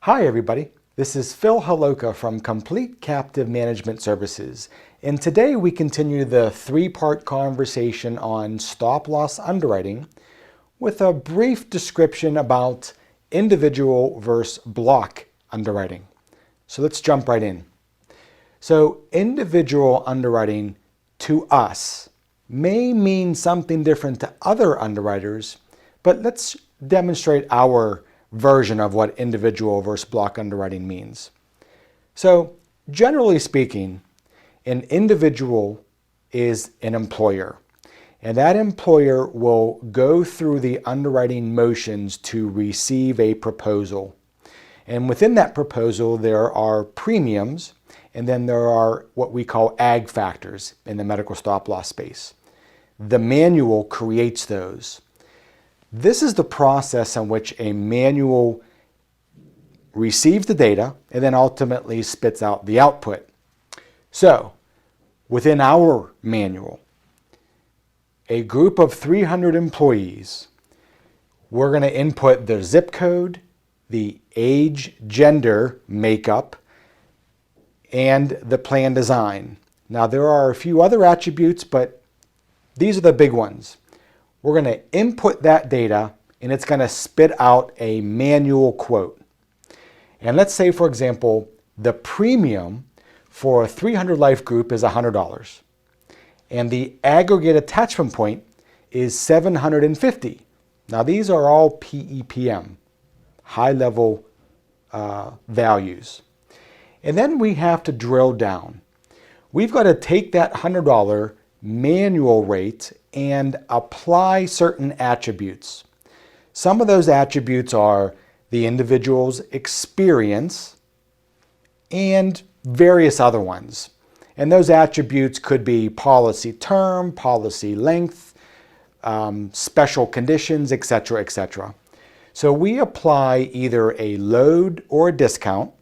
Hi everybody, this is Phil Haloka from Complete Captive Management Services, and today we continue the three-part conversation on stop-loss underwriting with a brief description about individual versus block underwriting. So let's jump right in. So individual underwriting to us may mean something different to other underwriters, but let's demonstrate our version of what individual versus block underwriting means. So generally speaking, an individual is an employer, and that employer will go through the underwriting motions to receive a proposal. And within that proposal, there are premiums, and then there are what we call ag factors in the medical stop loss space. The manual creates those. This is the process in which a manual receives the data and then ultimately spits out the output. So, within our manual, a group of 300 employees, we're going to input the zip code, the age, gender, makeup, and the plan design. Now, there are a few other attributes, but these are the big ones. We're going to input that data and it's going to spit out a manual quote. And let's say, for example, the premium for a 300 life group is $100 and the aggregate attachment point is $750. Now these are all PEPM, high level values. And then we have to drill down. We've got to take that $100 manual rate and apply certain attributes. Some of those attributes are the individual's experience and various other ones. And those attributes could be policy term, policy length, special conditions, etc., etc. So we apply either a load or a discount.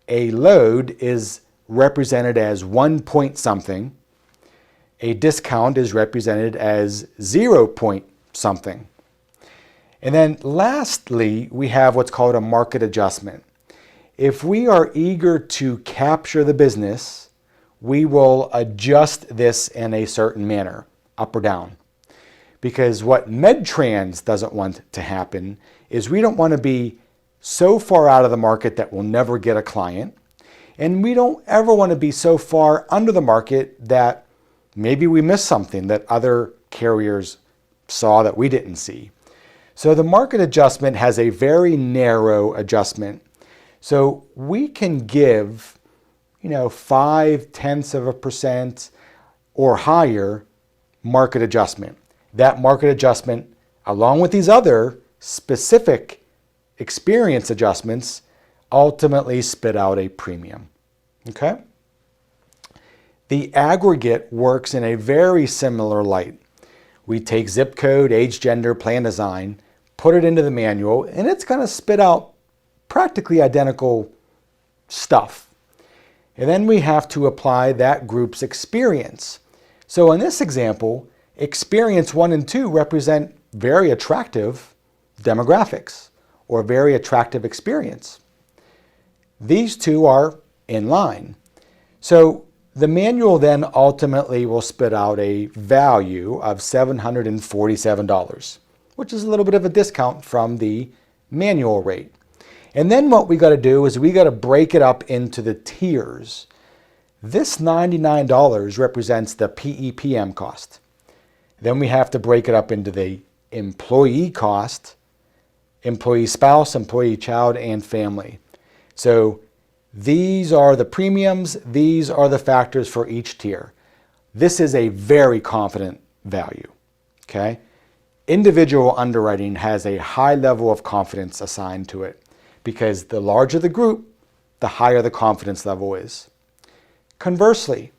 A load is represented as 1 point something. A discount is represented as 0 point something. And then lastly, we have what's called a market adjustment. If we are eager to capture the business, we will adjust this in a certain manner, up or down. Because what MedTrans doesn't want to happen is we don't want to be so far out of the market that we'll never get a client. And we don't ever want to be so far under the market that maybe we missed something that other carriers saw that we didn't see. So the market adjustment has a very narrow adjustment. So we can give, 0.5% or higher market adjustment. That market adjustment, along with these other specific experience adjustments, ultimately spit out a premium. Okay? The aggregate works in a very similar light. We take zip code, age, gender, plan design, put it into the manual, and it's going to spit out practically identical stuff. And then we have to apply that group's experience. So in this example, experience 1 and 2 represent very attractive demographics or very attractive experience. These two are in line. So the manual then ultimately will spit out a value of $747, which is a little bit of a discount from the manual rate. And then what we got to do is we got to break it up into the tiers. This $99 represents the PEPM cost. Then we have to break it up into the employee cost, employee spouse, employee child, and family. So these are the premiums, these are the factors for each tier. This is a very confident value, okay? Individual underwriting has a high level of confidence assigned to it because the larger the group, the higher the confidence level is. Conversely,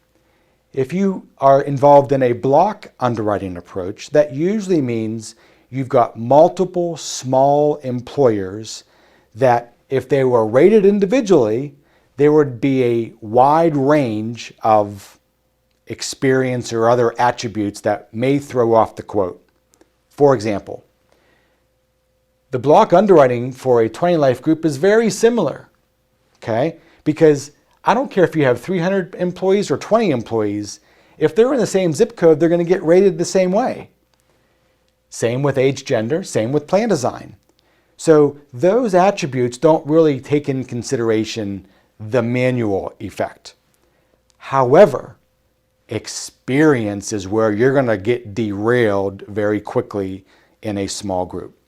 if you are involved in a block underwriting approach, that usually means you've got multiple small employers that if they were rated individually, there would be a wide range of experience or other attributes that may throw off the quote. For example, The block underwriting for a 20 life group is very similar, okay? Because I don't care if you have 300 employees or 20 employees, if they're in the same zip code, they're going to get rated the same way. Same with age, gender, same with plan design. So those attributes don't really take in consideration the manual effect. However, experience is where you're going to get derailed very quickly in a small group.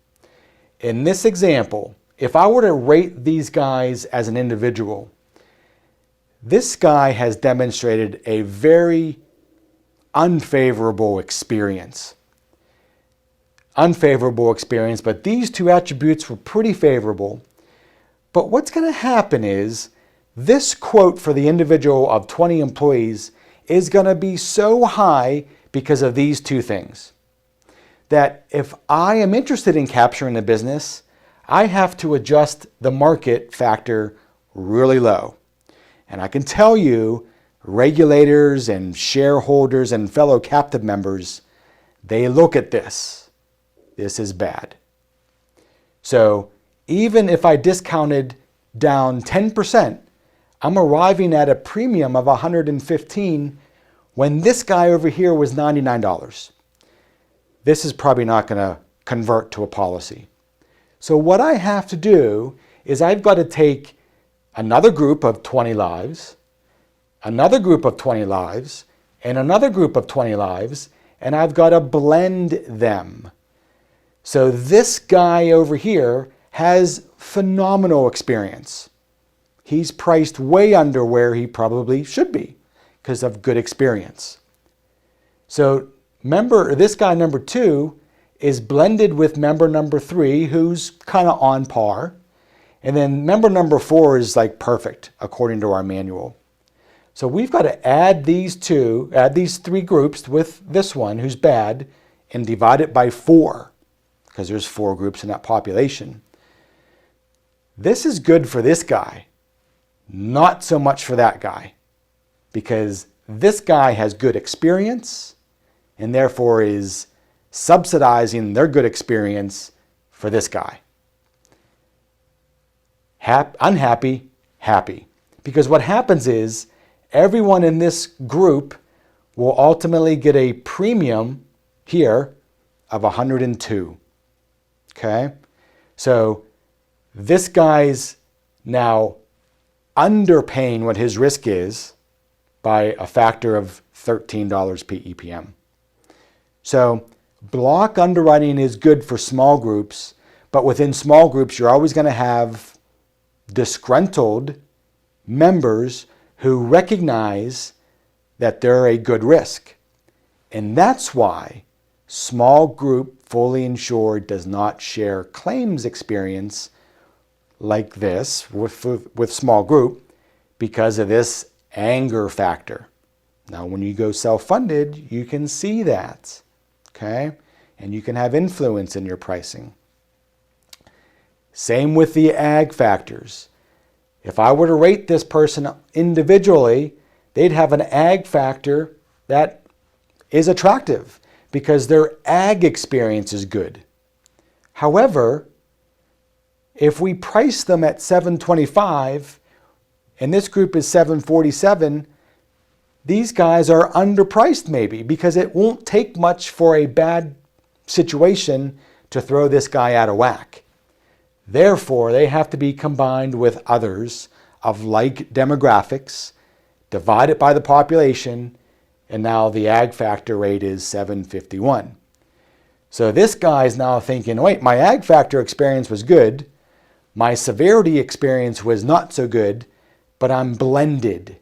In this example, if I were to rate these guys as an individual, this guy has demonstrated a very unfavorable experience. But these two attributes were pretty favorable. But what's going to happen is this quote for the individual of 20 employees is going to be so high because of these two things. That if I am interested in capturing the business, I have to adjust the market factor really low. And I can tell you, regulators and shareholders and fellow captive members, they look at this. This is bad. So even if I discounted down 10%, I'm arriving at a premium of $115 when this guy over here was $99. This is probably not going to convert to a policy. So what I have to do is I've got to take another group of 20 lives, another group of 20 lives, and another group of 20 lives, and I've got to blend them. So this guy over here has phenomenal experience. He's priced way under where he probably should be because of good experience. So member, this guy number 2 is blended with member number 3, who's kind of on par. And then member number 4 is like perfect according to our manual. So we've got to add these 3 groups with this one who's bad and divide it by 4 because there's 4 groups in that population. This is good for this guy, not so much for that guy, because this guy has good experience and therefore is subsidizing their good experience for this guy. Unhappy, happy. Because what happens is everyone in this group will ultimately get a premium here of 102. Okay? So this guy's now underpaying what his risk is by a factor of $13 PEPM. So block underwriting is good for small groups, but within small groups, you're always going to have disgruntled members who recognize that they're a good risk. And that's why small group fully insured does not share claims experience like this with small group because of this anger factor. Now, when you go self-funded, you can see that, okay? And you can have influence in your pricing. Same with the ag factors. If I were to rate this person individually, they'd have an ag factor that is attractive because their ag experience is good. However, if we price them at $725 and this group is $747, these guys are underpriced maybe because it won't take much for a bad situation to throw this guy out of whack. Therefore, they have to be combined with others of like demographics, divided by the population, and now the ag factor rate is 751. So this guy's now thinking, wait, my ag factor experience was good, my severity experience was not so good, but I'm blended.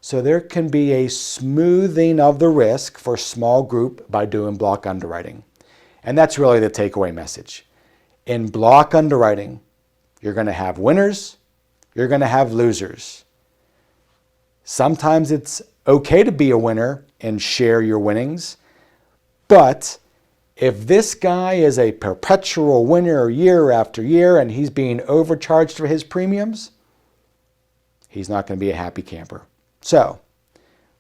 So there can be a smoothing of the risk for small group by doing block underwriting. And that's really the takeaway message. In block underwriting, you're going to have winners, you're going to have losers. Sometimes it's okay to be a winner and share your winnings, but if this guy is a perpetual winner year after year and he's being overcharged for his premiums, he's not going to be a happy camper. So,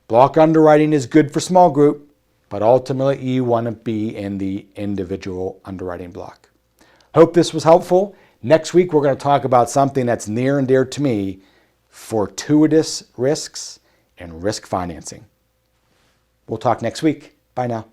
block underwriting is good for small group, but ultimately you want to be in the individual underwriting block. Hope this was helpful. Next week, we're going to talk about something that's near and dear to me, fortuitous risks and risk financing. We'll talk next week. Bye now.